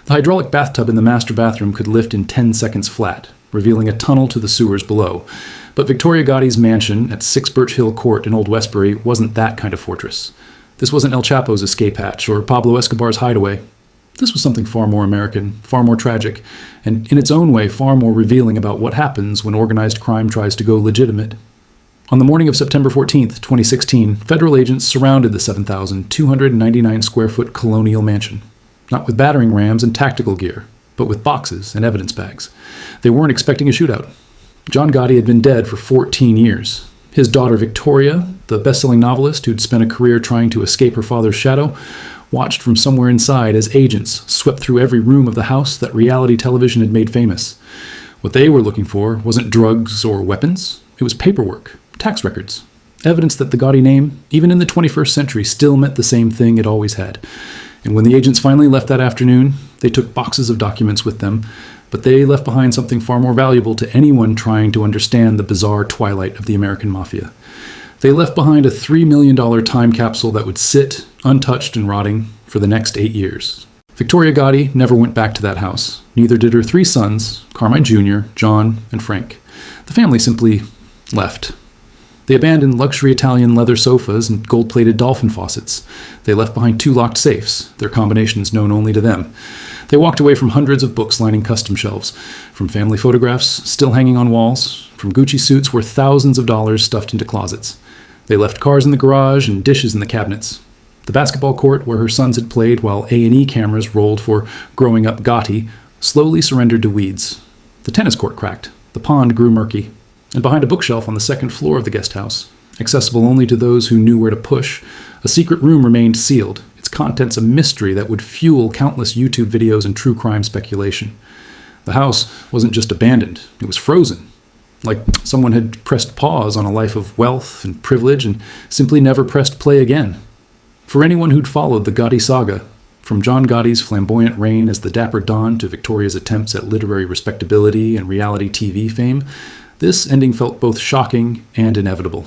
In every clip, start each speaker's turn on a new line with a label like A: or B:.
A: The hydraulic bathtub in the master bathroom could lift in 10 seconds flat, revealing a tunnel to the sewers below. But Victoria Gotti's mansion at 6 Birch Hill Court in Old Westbury wasn't that kind of fortress. This wasn't El Chapo's escape hatch or Pablo Escobar's hideaway. This was something far more American, far more tragic, and in its own way far more revealing about what happens when organized crime tries to go legitimate. On the morning of September 14, 2016, federal agents surrounded the 7,299-square-foot colonial mansion. Not with battering rams and tactical gear, but with boxes and evidence bags. They weren't expecting a shootout. John Gotti had been dead for 14 years. His daughter Victoria, the best-selling novelist who'd spent a career trying to escape her father's shadow, watched from somewhere inside as agents swept through every room of the house that reality television had made famous. What they were looking for wasn't drugs or weapons. It was paperwork, tax records, evidence that the Gotti name, even in the 21st century, still meant the same thing it always had. And when the agents finally left that afternoon, they took boxes of documents with them, but they left behind something far more valuable to anyone trying to understand the bizarre twilight of the American Mafia. They left behind a $3 million time capsule that would sit, untouched and rotting, for the next 8 years. Victoria Gotti never went back to that house. Neither did her 3 sons, Carmine Jr., John, and Frank. The family simply left. They abandoned luxury Italian leather sofas and gold-plated dolphin faucets. They left behind 2 locked safes, their combinations known only to them. They walked away from hundreds of books lining custom shelves, from family photographs still hanging on walls, from Gucci suits worth thousands of dollars stuffed into closets. They left cars in the garage and dishes in the cabinets. The basketball court where her sons had played while A&E cameras rolled for Growing Up Gotti slowly surrendered to weeds. The tennis court cracked. The pond grew murky. And behind a bookshelf on the 2nd floor of the guest house, accessible only to those who knew where to push, a secret room remained sealed, its contents a mystery that would fuel countless YouTube videos and true crime speculation. The house wasn't just abandoned, it was frozen. Like someone had pressed pause on a life of wealth and privilege and simply never pressed play again. For anyone who'd followed the Gotti saga, from John Gotti's flamboyant reign as the Dapper Don to Victoria's attempts at literary respectability and reality TV fame, this ending felt both shocking and inevitable.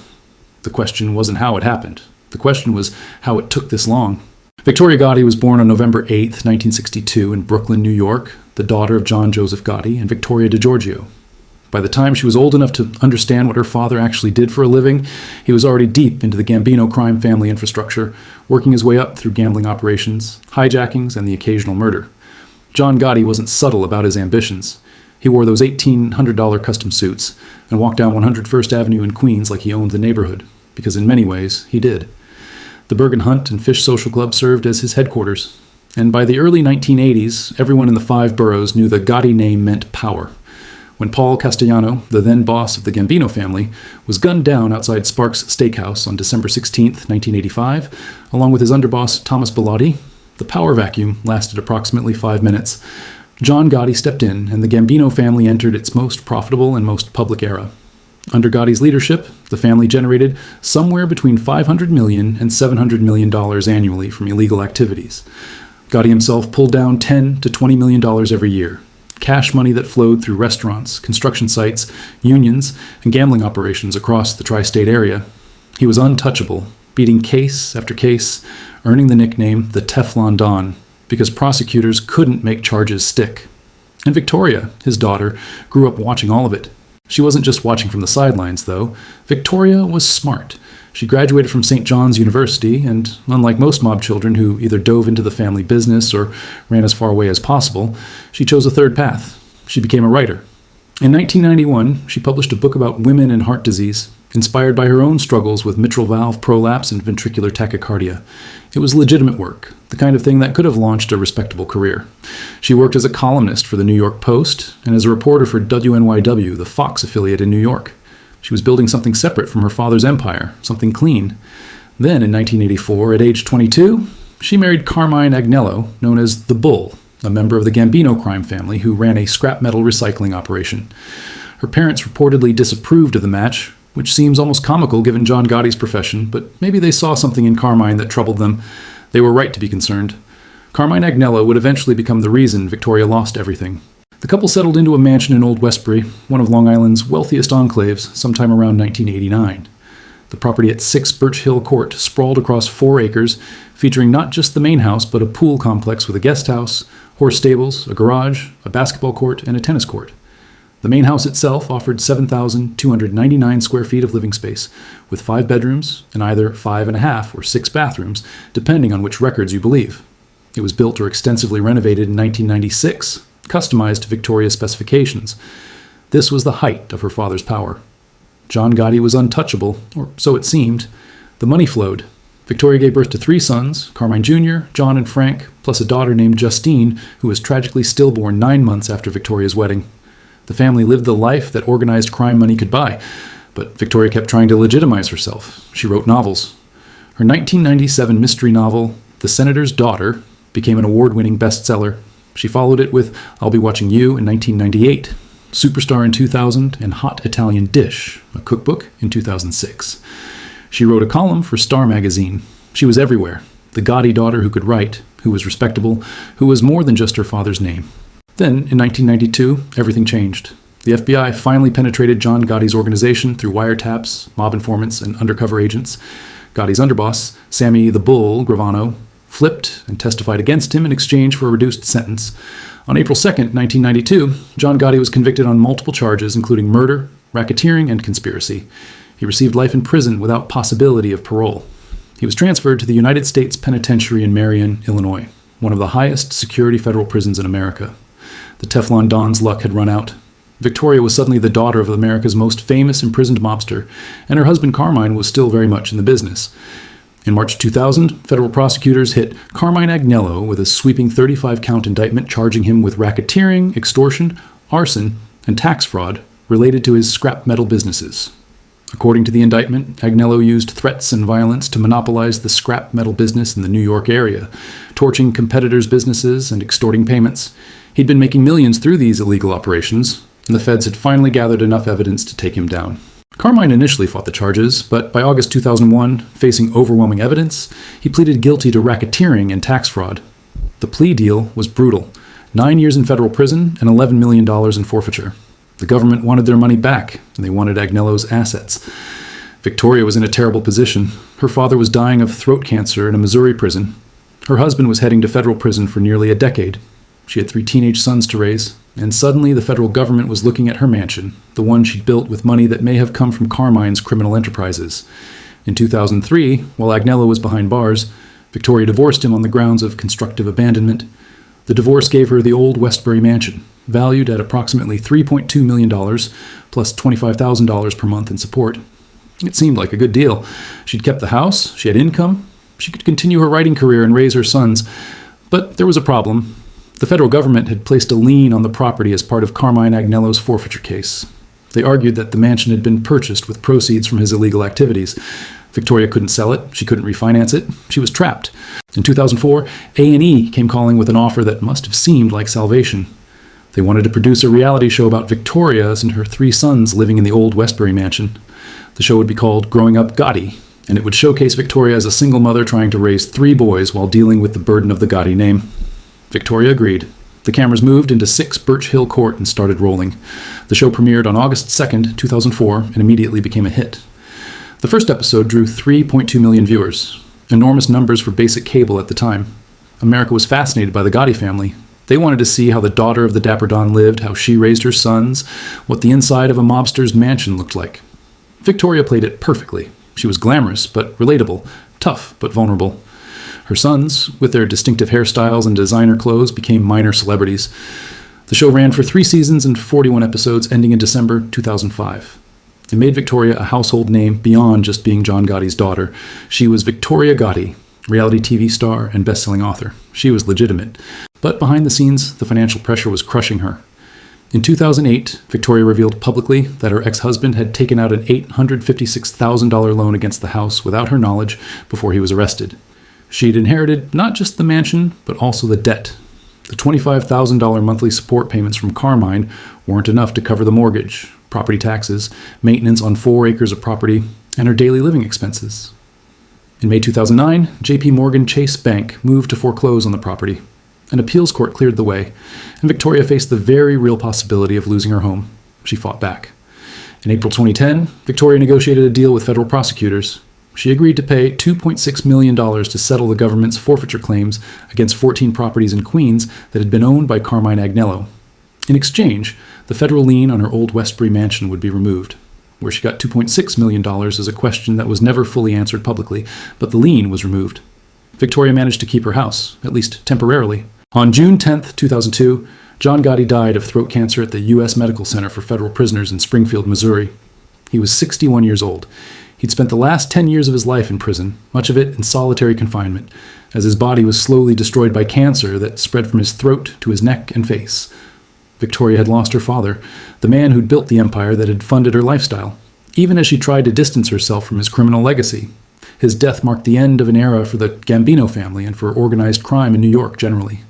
A: The question wasn't how it happened. The question was how it took this long. Victoria Gotti was born on November 8, 1962 in Brooklyn, New York, the daughter of John Joseph Gotti and Victoria DiGiorgio. By the time she was old enough to understand what her father actually did for a living, he was already deep into the Gambino crime family infrastructure, working his way up through gambling operations, hijackings, and the occasional murder. John Gotti wasn't subtle about his ambitions. He wore those $1,800 custom suits and walked down 101st Avenue in Queens like he owned the neighborhood, because in many ways, he did. The Bergen Hunt and Fish Social Club served as his headquarters, and by the early 1980s, everyone in the 5 boroughs knew the Gotti name meant power. When Paul Castellano, the then boss of the Gambino family, was gunned down outside Sparks Steakhouse on December 16, 1985, along with his underboss Thomas Bellotti, the power vacuum lasted approximately 5 minutes. John Gotti stepped in, and the Gambino family entered its most profitable and most public era. Under Gotti's leadership, the family generated somewhere between $500 million and $700 million annually from illegal activities. Gotti himself pulled down $10 to $20 million every year. Cash money that flowed through restaurants, construction sites, unions, and gambling operations across the tri-state area. He was untouchable, beating case after case, earning the nickname the Teflon Don, because prosecutors couldn't make charges stick. And Victoria, his daughter, grew up watching all of it. She wasn't just watching from the sidelines, though. Victoria was smart. She graduated from St. John's University, and unlike most mob children who either dove into the family business or ran as far away as possible, she chose a third path. She became a writer. In 1991, she published a book about women and heart disease, inspired by her own struggles with mitral valve prolapse and ventricular tachycardia. It was legitimate work, the kind of thing that could have launched a respectable career. She worked as a columnist for the New York Post and as a reporter for WNYW, the Fox affiliate in New York. She was building something separate from her father's empire, something clean. Then, in 1984, at age 22, she married Carmine Agnello, known as the Bull, a member of the Gambino crime family who ran a scrap metal recycling operation. Her parents reportedly disapproved of the match, which seems almost comical given John Gotti's profession, but maybe they saw something in Carmine that troubled them. They were right to be concerned. Carmine Agnello would eventually become the reason Victoria lost everything. The couple settled into a mansion in Old Westbury, one of Long Island's wealthiest enclaves, sometime around 1989. The property at 6 Birch Hill Court sprawled across 4 acres, featuring not just the main house, but a pool complex with a guest house, horse stables, a garage, a basketball court, and a tennis court. The main house itself offered 7,299 square feet of living space, with 5 bedrooms and either 5.5 or 6 bathrooms, depending on which records you believe. It was built or extensively renovated in 1996, customized to Victoria's specifications. This was the height of her father's power. John Gotti was untouchable, or so it seemed. The money flowed. Victoria gave birth to 3 sons, Carmine Jr., John, and Frank, plus a daughter named Justine, who was tragically stillborn 9 months after Victoria's wedding. The family lived the life that organized crime money could buy, but Victoria kept trying to legitimize herself. She wrote novels. Her 1997 mystery novel, The Senator's Daughter, became an award-winning bestseller. She followed it with I'll Be Watching You in 1998, Superstar in 2000, and Hot Italian Dish, a cookbook, in 2006. She wrote a column for Star magazine. She was everywhere, the Gotti daughter who could write, who was respectable, who was more than just her father's name. Then, in 1992, everything changed. The FBI finally penetrated John Gotti's organization through wiretaps, mob informants, and undercover agents. Gotti's underboss, Sammy the Bull Gravano, flipped and testified against him in exchange for a reduced sentence. On April 2, 1992, John Gotti was convicted on multiple charges, including murder, racketeering, and conspiracy. He received life in prison without possibility of parole. He was transferred to the United States Penitentiary in Marion, Illinois, one of the highest security federal prisons in America. The Teflon Don's luck had run out. Victoria was suddenly the daughter of America's most famous imprisoned mobster, and her husband Carmine was still very much in the business. In March 2000, federal prosecutors hit Carmine Agnello with a sweeping 35-count indictment charging him with racketeering, extortion, arson, and tax fraud related to his scrap metal businesses. According to the indictment, Agnello used threats and violence to monopolize the scrap metal business in the New York area, torching competitors' businesses and extorting payments. He'd been making millions through these illegal operations, and the feds had finally gathered enough evidence to take him down. Carmine initially fought the charges, but by August 2001, facing overwhelming evidence, he pleaded guilty to racketeering and tax fraud. The plea deal was brutal: 9 years in federal prison and $11 million in forfeiture. The government wanted their money back, and they wanted Agnello's assets. Victoria was in a terrible position. Her father was dying of throat cancer in a Missouri prison. Her husband was heading to federal prison for nearly a decade. She had 3 teenage sons to raise, and suddenly the federal government was looking at her mansion, the one she'd built with money that may have come from Carmine's criminal enterprises. In 2003, while Agnello was behind bars, Victoria divorced him on the grounds of constructive abandonment. The divorce gave her the old Westbury mansion, valued at approximately $3.2 million, plus $25,000 per month in support. It seemed like a good deal. She'd kept the house, she had income, she could continue her writing career and raise her sons. But there was a problem. The federal government had placed a lien on the property as part of Carmine Agnello's forfeiture case. They argued that the mansion had been purchased with proceeds from his illegal activities. Victoria couldn't sell it, she couldn't refinance it, she was trapped. In 2004, A&E came calling with an offer that must have seemed like salvation. They wanted to produce a reality show about Victoria and her 3 sons living in the old Westbury mansion. The show would be called Growing Up Gotti, and it would showcase Victoria as a single mother trying to raise 3 boys while dealing with the burden of the Gotti name. Victoria agreed. The cameras moved into 6 Birch Hill Court and started rolling. The show premiered on August 2, 2004, and immediately became a hit. The first episode drew 3.2 million viewers, enormous numbers for basic cable at the time. America was fascinated by the Gotti family. They wanted to see how the daughter of the Dapper Don lived, how she raised her sons, what the inside of a mobster's mansion looked like. Victoria played it perfectly. She was glamorous but relatable, tough but vulnerable. Her sons, with their distinctive hairstyles and designer clothes, became minor celebrities. The show ran for 3 seasons and 41 episodes, ending in December 2005. It made Victoria a household name beyond just being John Gotti's daughter. She was Victoria Gotti, reality TV star and best-selling author. She was legitimate. But behind the scenes, the financial pressure was crushing her. In 2008, Victoria revealed publicly that her ex-husband had taken out an $856,000 loan against the house without her knowledge before he was arrested. She'd inherited not just the mansion, but also the debt. The $25,000 monthly support payments from Carmine weren't enough to cover the mortgage, property taxes, maintenance on 4 acres of property, and her daily living expenses. In May 2009, J.P. Morgan Chase Bank moved to foreclose on the property. An appeals court cleared the way, and Victoria faced the very real possibility of losing her home. She fought back. In April 2010, Victoria negotiated a deal with federal prosecutors. She agreed to pay $2.6 million to settle the government's forfeiture claims against 14 properties in Queens that had been owned by Carmine Agnello. In exchange, the federal lien on her old Westbury mansion would be removed. Where she got $2.6 million is a question that was never fully answered publicly, but the lien was removed. Victoria managed to keep her house, at least temporarily. On June 10, 2002, John Gotti died of throat cancer at the U.S. Medical Center for Federal Prisoners in Springfield, Missouri. He was 61 years old. He'd spent the last 10 years of his life in prison, much of it in solitary confinement, as his body was slowly destroyed by cancer that spread from his throat to his neck and face. Victoria had lost her father, the man who'd built the empire that had funded her lifestyle, even as she tried to distance herself from his criminal legacy. His death marked the end of an era for the Gambino family and for organized crime in New York generally.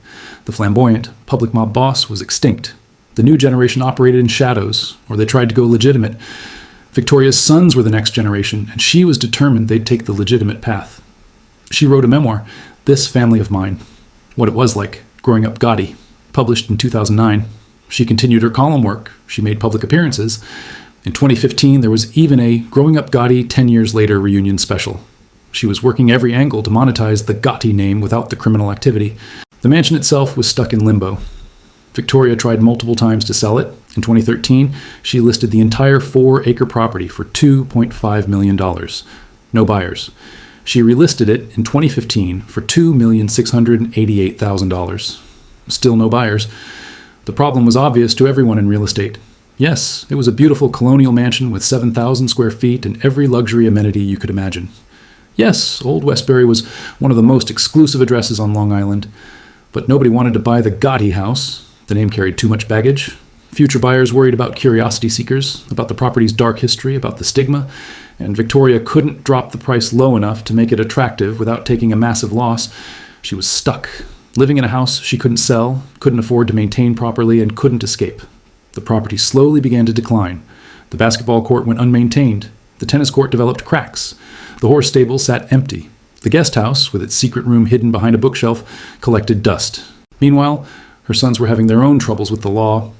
A: The flamboyant, public mob boss was extinct. The new generation operated in shadows, or they tried to go legitimate. Victoria's sons were the next generation, and she was determined they'd take the legitimate path. She wrote a memoir, This Family of Mine, what it was like growing up Gotti, published in 2009. She continued her column work. She made public appearances. In 2015, there was even a Growing Up Gotti 10 Years Later reunion special. She was working every angle to monetize the Gotti name without the criminal activity. The mansion itself was stuck in limbo. Victoria tried multiple times to sell it. In 2013, she listed the entire 4-acre property for $2.5 million. No buyers. She relisted it in 2015 for $2,688,000. Still no buyers. The problem was obvious to everyone in real estate. Yes, it was a beautiful colonial mansion with 7,000 square feet and every luxury amenity you could imagine. Yes, Old Westbury was one of the most exclusive addresses on Long Island, but nobody wanted to buy the Gotti house. The name carried too much baggage. Future buyers worried about curiosity seekers, about the property's dark history, about the stigma, and Victoria couldn't drop the price low enough to make it attractive without taking a massive loss. She was stuck, living in a house she couldn't sell, couldn't afford to maintain properly, and couldn't escape. The property slowly began to decline. The basketball court went unmaintained. The tennis court developed cracks. The horse stable sat empty. The guest house, with its secret room hidden behind a bookshelf, collected dust. Meanwhile, her sons were having their own troubles with the law.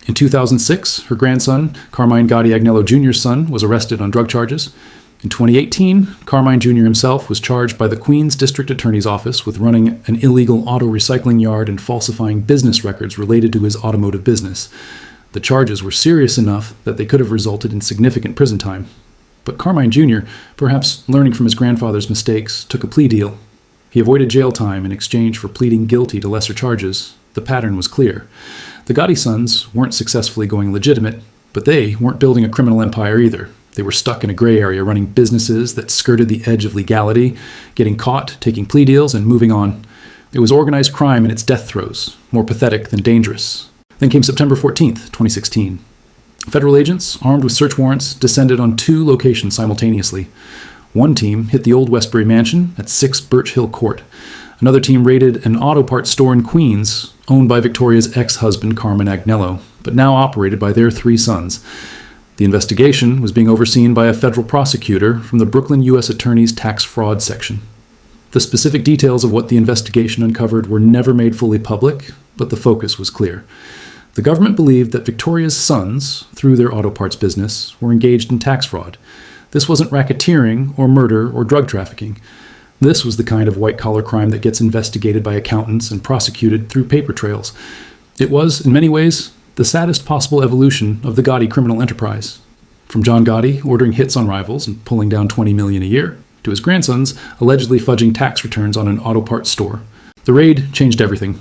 A: In 2006, her grandson, Carmine Gotti Agnello Jr.'s son, was arrested on drug charges. In 2018, Carmine Jr. himself was charged by the Queens District Attorney's Office with running an illegal auto recycling yard and falsifying business records related to his automotive business. The charges were serious enough that they could have resulted in significant prison time. But Carmine Jr., perhaps learning from his grandfather's mistakes, took a plea deal. He avoided jail time in exchange for pleading guilty to lesser charges. The pattern was clear. The Gotti sons weren't successfully going legitimate, but they weren't building a criminal empire either. They were stuck in a gray area running businesses that skirted the edge of legality, getting caught, taking plea deals, and moving on. It was organized crime in its death throes, more pathetic than dangerous. Then came September 14th, 2016. Federal agents, armed with search warrants, descended on 2 locations simultaneously. One team hit the old Westbury mansion at 6 Birch Hill Court. Another team raided an auto parts store in Queens, owned by Victoria's ex-husband Carmine Agnello, but now operated by their 3 sons. The investigation was being overseen by a federal prosecutor from the Brooklyn U.S. Attorney's Tax Fraud Section. The specific details of what the investigation uncovered were never made fully public, but the focus was clear. The government believed that Victoria's sons, through their auto parts business, were engaged in tax fraud. This wasn't racketeering or murder or drug trafficking. This was the kind of white-collar crime that gets investigated by accountants and prosecuted through paper trails. It was, in many ways, the saddest possible evolution of the Gotti criminal enterprise. From John Gotti ordering hits on rivals and pulling down $20 million a year, to his grandsons allegedly fudging tax returns on an auto parts store. The raid changed everything.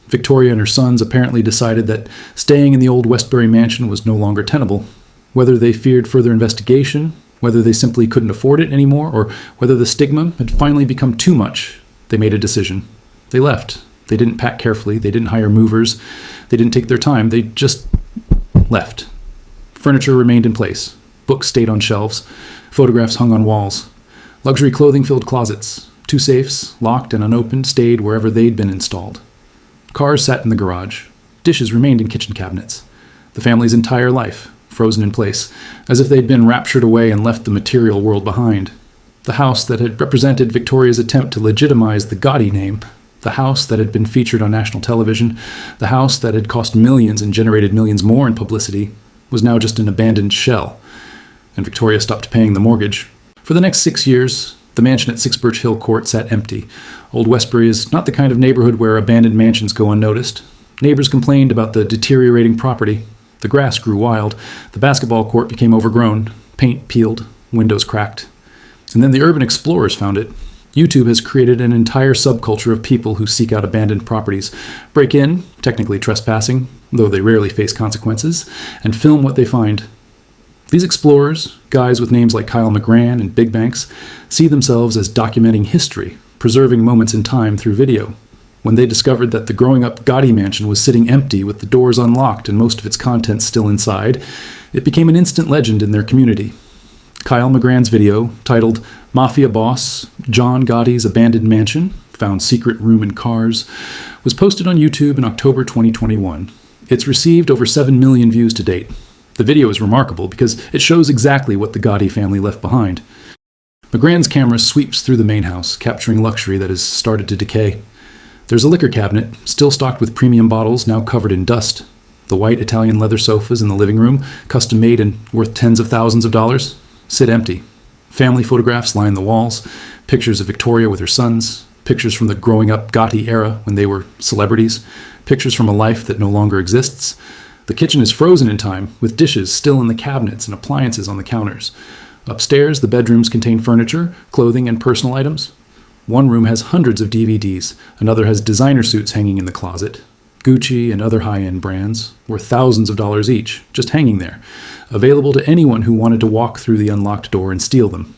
A: Victoria and her sons apparently decided that staying in the old Westbury mansion was no longer tenable. Whether they feared further investigation, whether they simply couldn't afford it anymore, or whether the stigma had finally become too much, they made a decision. They left. They didn't pack carefully. They didn't hire movers. They didn't take their time. They just left. Furniture remained in place. Books stayed on shelves. Photographs hung on walls. Luxury clothing filled closets. 2 safes, locked and unopened, stayed wherever they'd been installed. Cars sat in the garage. Dishes remained in kitchen cabinets. The family's entire life, frozen in place, as if they'd been raptured away and left the material world behind. The house that had represented Victoria's attempt to legitimize the Gotti name, the house that had been featured on national television, the house that had cost millions and generated millions more in publicity, was now just an abandoned shell, and Victoria stopped paying the mortgage. For the next 6 years, the mansion at 6 Birch Hill Court sat empty. Old Westbury is not the kind of neighborhood where abandoned mansions go unnoticed. Neighbors complained about the deteriorating property. The grass grew wild. The basketball court became overgrown. Paint peeled. Windows cracked. And then the urban explorers found it. YouTube has created an entire subculture of people who seek out abandoned properties, break in, technically trespassing, though they rarely face consequences, and film what they find. These explorers, guys with names like Kyle McGran and Big Banks, see themselves as documenting history, preserving moments in time through video. When they discovered that the growing-up Gotti mansion was sitting empty with the doors unlocked and most of its contents still inside, it became an instant legend in their community. Kyle McGran's video, titled Mafia Boss, John Gotti's Abandoned Mansion, Found Secret Room in Cars, was posted on YouTube in October 2021. It's received over 7 million views to date. The video is remarkable because it shows exactly what the Gotti family left behind. McGran's camera sweeps through the main house, capturing luxury that has started to decay. There's a liquor cabinet, still stocked with premium bottles, now covered in dust. The white Italian leather sofas in the living room, custom made and worth tens of thousands of dollars, sit empty. Family photographs line the walls, pictures of Victoria with her sons, pictures from the growing up Gotti era when they were celebrities, pictures from a life that no longer exists. The kitchen is frozen in time, with dishes still in the cabinets and appliances on the counters. Upstairs, the bedrooms contain furniture, clothing, and personal items. One room has hundreds of DVDs, another has designer suits hanging in the closet. Gucci and other high-end brands, worth thousands of dollars each, just hanging there, available to anyone who wanted to walk through the unlocked door and steal them.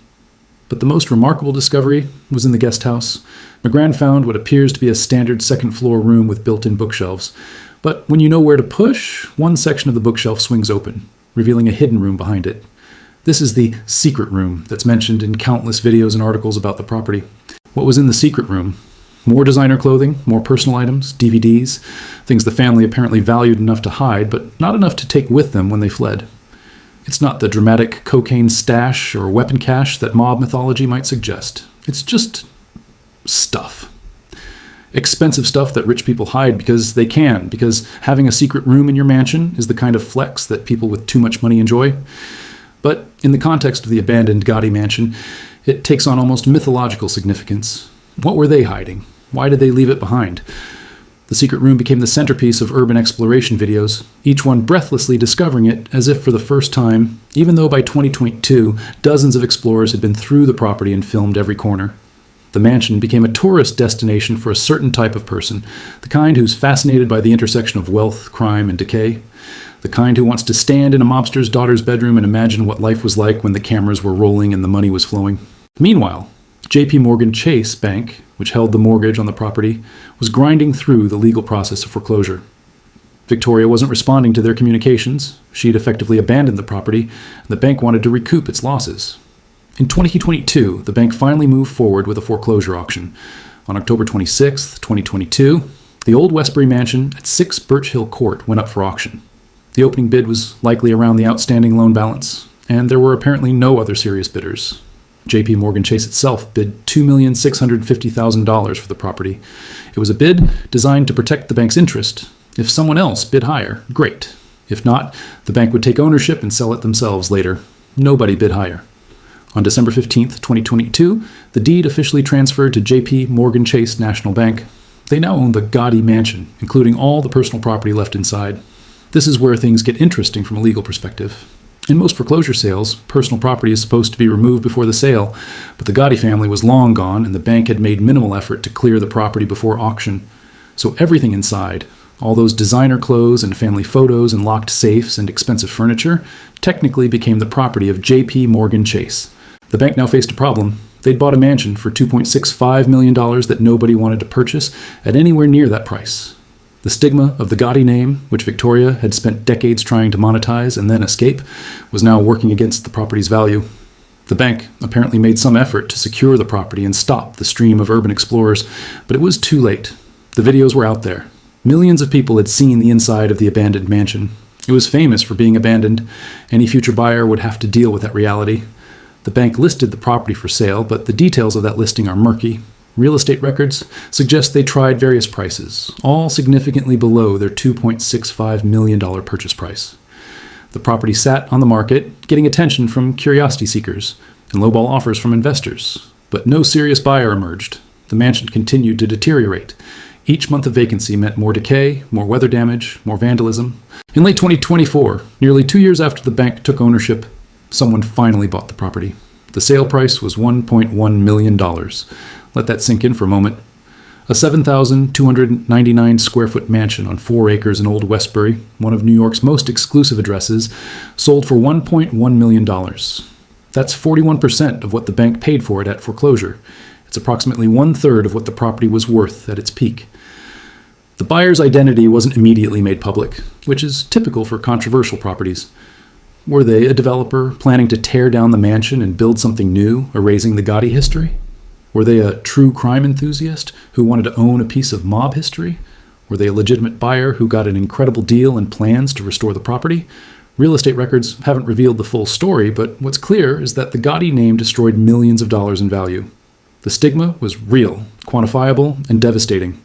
A: But the most remarkable discovery was in the guest house. McGran found what appears to be a standard second-floor room with built-in bookshelves. But when you know where to push, one section of the bookshelf swings open, revealing a hidden room behind it. This is the secret room that's mentioned in countless videos and articles about the property. What was in the secret room? More designer clothing, more personal items, DVDs, things the family apparently valued enough to hide, but not enough to take with them when they fled. It's not the dramatic cocaine stash or weapon cache that mob mythology might suggest. It's just stuff. Expensive stuff that rich people hide because they can, because having a secret room in your mansion is the kind of flex that people with too much money enjoy. But in the context of the abandoned Gotti mansion, it takes on almost mythological significance. What were they hiding? Why did they leave it behind? The secret room became the centerpiece of urban exploration videos, each one breathlessly discovering it as if for the first time, even though by 2022, dozens of explorers had been through the property and filmed every corner. The mansion became a tourist destination for a certain type of person, the kind who's fascinated by the intersection of wealth, crime, and decay, the kind who wants to stand in a mobster's daughter's bedroom and imagine what life was like when the cameras were rolling and the money was flowing. Meanwhile, J.P. Chase Bank, which held the mortgage on the property, was grinding through the legal process of foreclosure. Victoria wasn't responding to their communications. She'd effectively abandoned the property, and the bank wanted to recoup its losses. In 2022, the bank finally moved forward with a foreclosure auction. On October 26, 2022, the old Westbury mansion at 6 Birch Hill Court went up for auction. The opening bid was likely around the outstanding loan balance, and there were apparently no other serious bidders. J.P. Chase itself bid $2,650,000 for the property. It was a bid designed to protect the bank's interest. If someone else bid higher, great. If not, the bank would take ownership and sell it themselves later. Nobody bid higher. On December 15, 2022, the deed officially transferred to J.P. Chase National Bank. They now own the Gotti mansion, including all the personal property left inside. This is where things get interesting from a legal perspective. In most foreclosure sales, personal property is supposed to be removed before the sale, but the Gotti family was long gone and the bank had made minimal effort to clear the property before auction. So everything inside, all those designer clothes and family photos and locked safes and expensive furniture, technically became the property of J.P. Chase. The bank now faced a problem. They'd bought a mansion for $2.65 million that nobody wanted to purchase at anywhere near that price. The stigma of the Gotti name, which Victoria had spent decades trying to monetize and then escape, was now working against the property's value. The bank apparently made some effort to secure the property and stop the stream of urban explorers, but it was too late. The videos were out there. Millions of people had seen the inside of the abandoned mansion. It was famous for being abandoned. Any future buyer would have to deal with that reality. The bank listed the property for sale, but the details of that listing are murky. Real estate records suggest they tried various prices, all significantly below their $2.65 million purchase price. The property sat on the market, getting attention from curiosity seekers and lowball offers from investors, but no serious buyer emerged. The mansion continued to deteriorate. Each month of vacancy meant more decay, more weather damage, more vandalism. In late 2024, nearly 2 years after the bank took ownership, someone finally bought the property. The sale price was $1.1 million. Let that sink in for a moment. A 7,299 square foot mansion on 4 acres in Old Westbury, one of New York's most exclusive addresses, sold for $1.1 million. That's 41% of what the bank paid for it at foreclosure. It's approximately 1/3 of what the property was worth at its peak. The buyer's identity wasn't immediately made public, which is typical for controversial properties. Were they a developer planning to tear down the mansion and build something new, erasing the Gotti history? Were they a true crime enthusiast who wanted to own a piece of mob history? Were they a legitimate buyer who got an incredible deal and plans to restore the property? Real estate records haven't revealed the full story, but what's clear is that the Gotti name destroyed millions of dollars in value. The stigma was real, quantifiable, and devastating.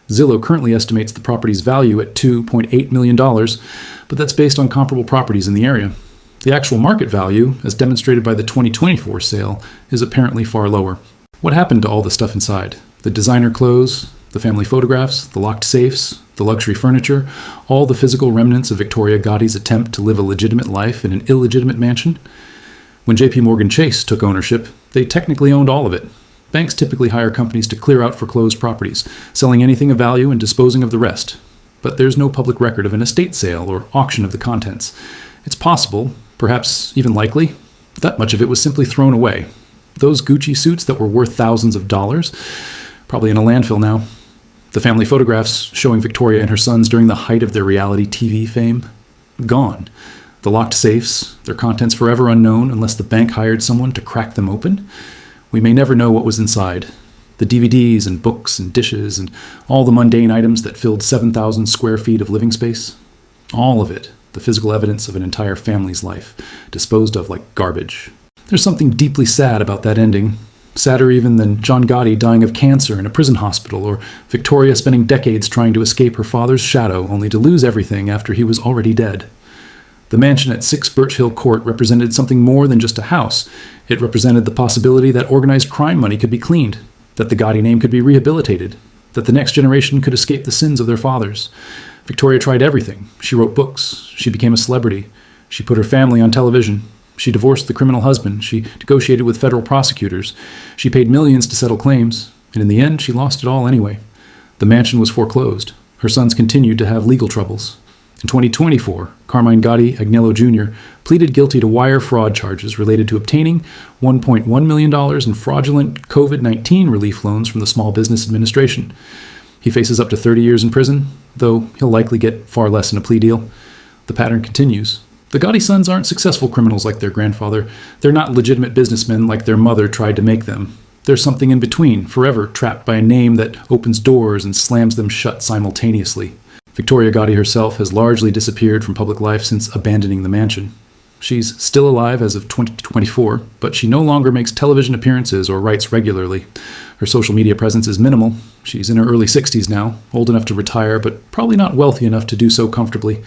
A: Zillow currently estimates the property's value at $2.8 million, but that's based on comparable properties in the area. The actual market value, as demonstrated by the 2024 sale, is apparently far lower. What happened to all the stuff inside? The designer clothes, the family photographs, the locked safes, the luxury furniture, all the physical remnants of Victoria Gotti's attempt to live a legitimate life in an illegitimate mansion? When J.P. Morgan Chase took ownership, they technically owned all of it. Banks typically hire companies to clear out foreclosed properties, selling anything of value and disposing of the rest. But there's no public record of an estate sale or auction of the contents. It's possible, perhaps even likely, that much of it was simply thrown away. Those Gucci suits that were worth thousands of dollars, probably in a landfill now. The family photographs showing Victoria and her sons during the height of their reality TV fame, gone. The locked safes, their contents forever unknown unless the bank hired someone to crack them open. We may never know what was inside. The DVDs and books and dishes and all the mundane items that filled 7,000 square feet of living space. All of it, the physical evidence of an entire family's life, disposed of like garbage. There's something deeply sad about that ending. Sadder even than John Gotti dying of cancer in a prison hospital, or Victoria spending decades trying to escape her father's shadow only to lose everything after he was already dead. The mansion at 6 Birch Hill Court represented something more than just a house. It represented the possibility that organized crime money could be cleaned, that the Gotti name could be rehabilitated, that the next generation could escape the sins of their fathers. Victoria tried everything. She wrote books. She became a celebrity. She put her family on television. She divorced the criminal husband. She negotiated with federal prosecutors. She paid millions to settle claims. And in the end, she lost it all anyway. The mansion was foreclosed. Her sons continued to have legal troubles. In 2024, Carmine Gotti Agnello Jr. pleaded guilty to wire fraud charges related to obtaining $1.1 million in fraudulent COVID-19 relief loans from the Small Business Administration. He faces up to 30 years in prison, though he'll likely get far less in a plea deal. The pattern continues. The Gotti sons aren't successful criminals like their grandfather. They're not legitimate businessmen like their mother tried to make them. There's something in between, forever trapped by a name that opens doors and slams them shut simultaneously. Victoria Gotti herself has largely disappeared from public life since abandoning the mansion. She's still alive as of 2024, but she no longer makes television appearances or writes regularly. Her social media presence is minimal. She's in her early 60s now, old enough to retire, but probably not wealthy enough to do so comfortably.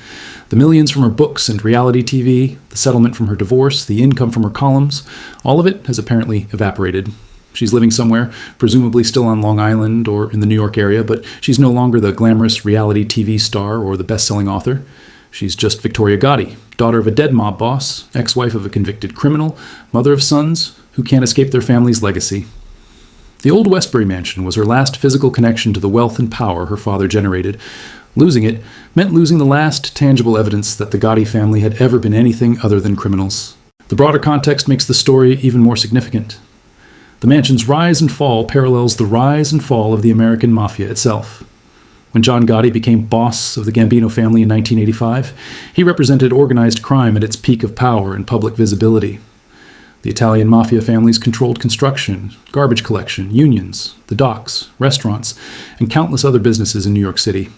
A: The millions from her books and reality TV, the settlement from her divorce, the income from her columns, all of it has apparently evaporated. She's living somewhere, presumably still on Long Island or in the New York area, but she's no longer the glamorous reality TV star or the best-selling author. She's just Victoria Gotti, daughter of a dead mob boss, ex-wife of a convicted criminal, mother of sons who can't escape their family's legacy. The Old Westbury mansion was her last physical connection to the wealth and power her father generated. Losing it meant losing the last tangible evidence that the Gotti family had ever been anything other than criminals. The broader context makes the story even more significant. The mansion's rise and fall parallels the rise and fall of the American Mafia itself. When John Gotti became boss of the Gambino family in 1985, he represented organized crime at its peak of power and public visibility. The Italian Mafia families controlled construction, garbage collection, unions, the docks, restaurants, and countless other businesses in New York City.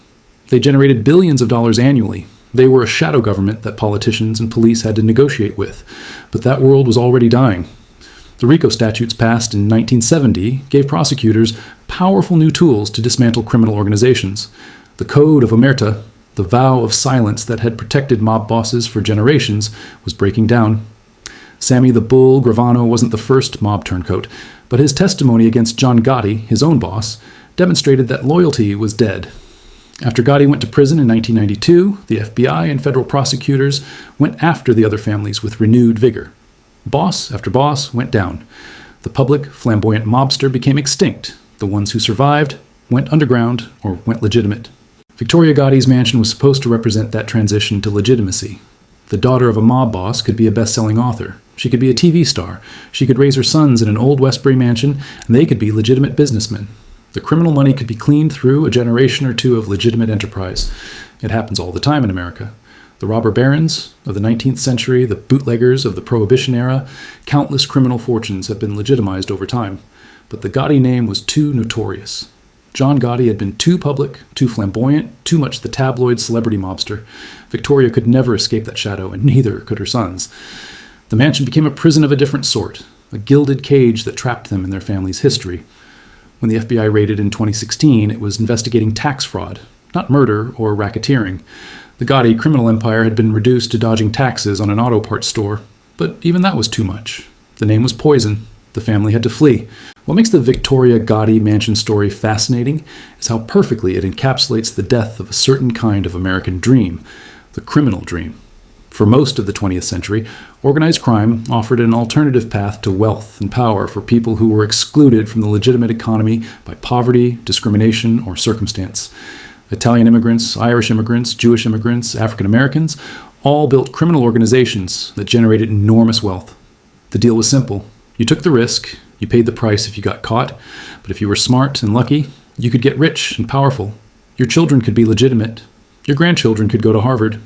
A: They generated billions of dollars annually. They were a shadow government that politicians and police had to negotiate with, but that world was already dying. The RICO statutes passed in 1970 gave prosecutors powerful new tools to dismantle criminal organizations. The Code of Omerta, The vow of silence that had protected mob bosses for generations was breaking down. Sammy the Bull Gravano wasn't the first mob turncoat, but his testimony against John Gotti, his own boss, demonstrated that loyalty was dead. After Gotti went to prison in 1992, the FBI and federal prosecutors went after the other families with renewed vigor. Boss after boss went down. The public, flamboyant mobster became extinct. The ones who survived went underground or went legitimate. Victoria Gotti's mansion was supposed to represent that transition to legitimacy. The daughter of a mob boss could be a best-selling author. She could be a TV star. She could raise her sons in an old Westbury mansion, and they could be legitimate businessmen. The criminal money could be cleaned through a generation or two of legitimate enterprise. It happens all the time in America. The robber barons of the 19th century, the bootleggers of the Prohibition era, countless criminal fortunes have been legitimized over time. But the Gotti name was too notorious. John Gotti had been too public, too flamboyant, too much the tabloid celebrity mobster. Victoria could never escape that shadow, and neither could her sons. The mansion became a prison of a different sort, a gilded cage that trapped them in their family's history. When the FBI raided in 2016, it was investigating tax fraud, not murder or racketeering. The Gotti criminal empire had been reduced to dodging taxes on an auto parts store, but even that was too much. The name was poison. The family had to flee. What makes the Victoria Gotti mansion story fascinating is how perfectly it encapsulates the death of a certain kind of American dream, the criminal dream. For most of the 20th century, organized crime offered an alternative path to wealth and power for people who were excluded from the legitimate economy by poverty, discrimination, or circumstance. Italian immigrants, Irish immigrants, Jewish immigrants, African Americans all built criminal organizations that generated enormous wealth. The deal was simple. You took the risk, you paid the price if you got caught, but if you were smart and lucky, you could get rich and powerful. Your children could be legitimate. Your grandchildren could go to Harvard.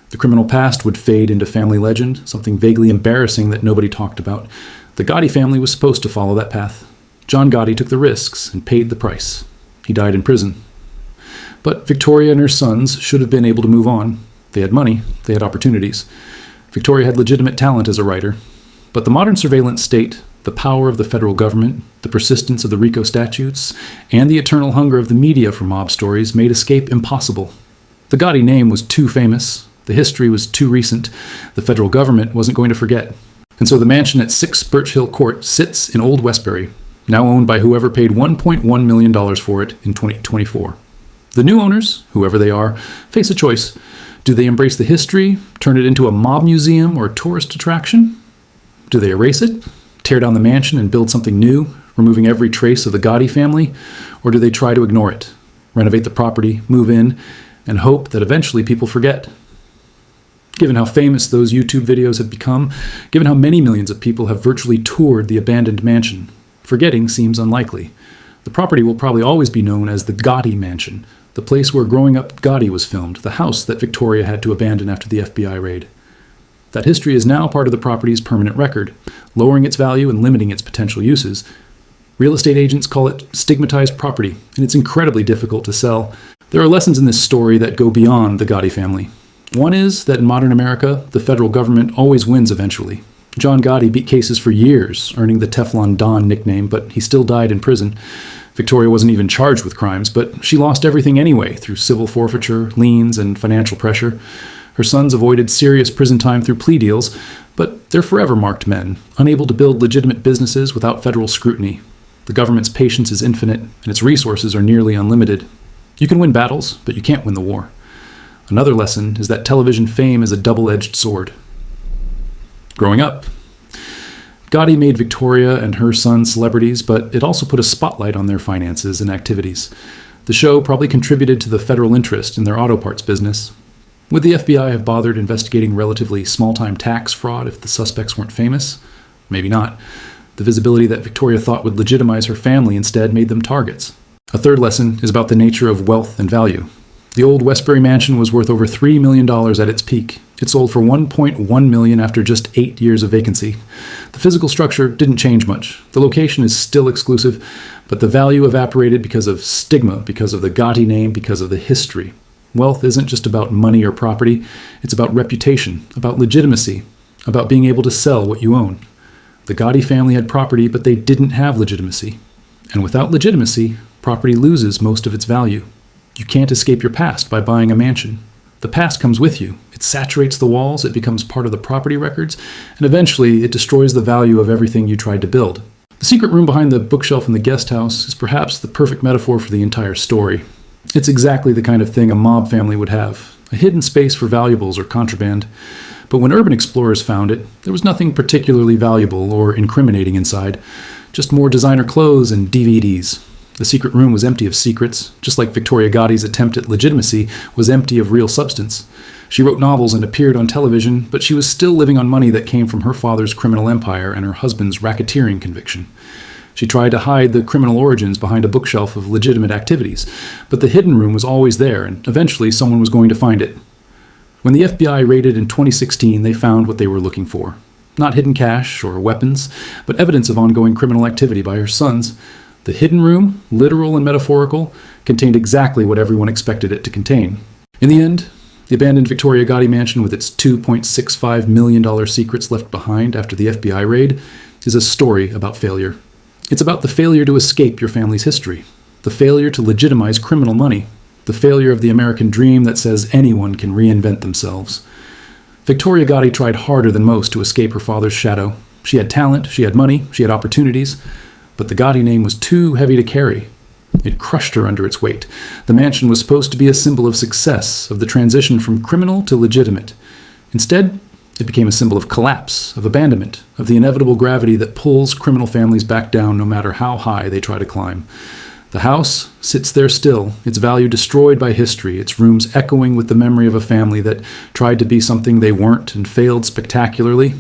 A: The criminal past would fade into family legend, something vaguely embarrassing that nobody talked about. The Gotti family was supposed to follow that path. John Gotti took the risks and paid the price. He died in prison. But Victoria and her sons should have been able to move on. They had money. They had opportunities. Victoria had legitimate talent as a writer. But the modern surveillance state, the power of the federal government, the persistence of the RICO statutes, and the eternal hunger of the media for mob stories made escape impossible. The Gotti name was too famous. The history was too recent. The federal government wasn't going to forget. And so the mansion at 6 Birch Hill Court sits in Old Westbury, now owned by whoever paid $1.1 million for it in 2024. The new owners, whoever they are, face a choice. Do they embrace the history, turn it into a mob museum or a tourist attraction? Do they erase it, tear down the mansion and build something new, removing every trace of the Gotti family? Or do they try to ignore it, renovate the property, move in, and hope that eventually people forget? Given how famous those YouTube videos have become, given how many millions of people have virtually toured the abandoned mansion, forgetting seems unlikely. The property will probably always be known as the Gotti Mansion, the place where Growing Up Gotti was filmed, the house that Victoria had to abandon after the FBI raid. That history is now part of the property's permanent record, lowering its value and limiting its potential uses. Real estate agents call it stigmatized property, and it's incredibly difficult to sell. There are lessons in this story that go beyond the Gotti family. One is that in modern America, the federal government always wins eventually. John Gotti beat cases for years, earning the Teflon Don nickname, but he still died in prison. Victoria wasn't even charged with crimes, but she lost everything anyway through civil forfeiture, liens, and financial pressure. Her sons avoided serious prison time through plea deals, but they're forever marked men, unable to build legitimate businesses without federal scrutiny. The government's patience is infinite, and its resources are nearly unlimited. You can win battles, but you can't win the war. Another lesson is that television fame is a double-edged sword. Growing up, Gotti made Victoria and her son celebrities, but it also put a spotlight on their finances and activities. The show probably contributed to the federal interest in their auto parts business. Would the FBI have bothered investigating relatively small-time tax fraud if the suspects weren't famous? Maybe not. The visibility that Victoria thought would legitimize her family instead made them targets. A third lesson is about the nature of wealth and value. The old Westbury mansion was worth over $3 million at its peak. It sold for $1.1 million after just 8 years of vacancy. The physical structure didn't change much. The location is still exclusive, but the value evaporated because of stigma, because of the Gotti name, because of the history. Wealth isn't just about money or property. It's about reputation, about legitimacy, about being able to sell what you own. The Gotti family had property, but they didn't have legitimacy. And without legitimacy, property loses most of its value. You can't escape your past by buying a mansion. The past comes with you. It saturates the walls, it becomes part of the property records, and eventually it destroys the value of everything you tried to build. The secret room behind the bookshelf in the guest house is perhaps the perfect metaphor for the entire story. It's exactly the kind of thing a mob family would have, a hidden space for valuables or contraband. But when urban explorers found it, there was nothing particularly valuable or incriminating inside, just more designer clothes and DVDs. The secret room was empty of secrets, just like Victoria Gotti's attempt at legitimacy was empty of real substance. She wrote novels and appeared on television, but she was still living on money that came from her father's criminal empire and her husband's racketeering conviction. She tried to hide the criminal origins behind a bookshelf of legitimate activities, but the hidden room was always there, and eventually someone was going to find it. When the FBI raided in 2016, they found what they were looking for. Not hidden cash or weapons, but evidence of ongoing criminal activity by her sons. The hidden room, literal and metaphorical, contained exactly what everyone expected it to contain. In the end, the abandoned Victoria Gotti mansion with its $2.65 million secrets left behind after the FBI raid is a story about failure. It's about the failure to escape your family's history, the failure to legitimize criminal money, the failure of the American dream that says anyone can reinvent themselves. Victoria Gotti tried harder than most to escape her father's shadow. She had talent, she had money, she had opportunities, but the Gotti name was too heavy to carry. It crushed her under its weight. The mansion was supposed to be a symbol of success, of the transition from criminal to legitimate. Instead, it became a symbol of collapse, of abandonment, of the inevitable gravity that pulls criminal families back down no matter how high they try to climb. The house sits there still, its value destroyed by history, its rooms echoing with the memory of a family that tried to be something they weren't and failed spectacularly,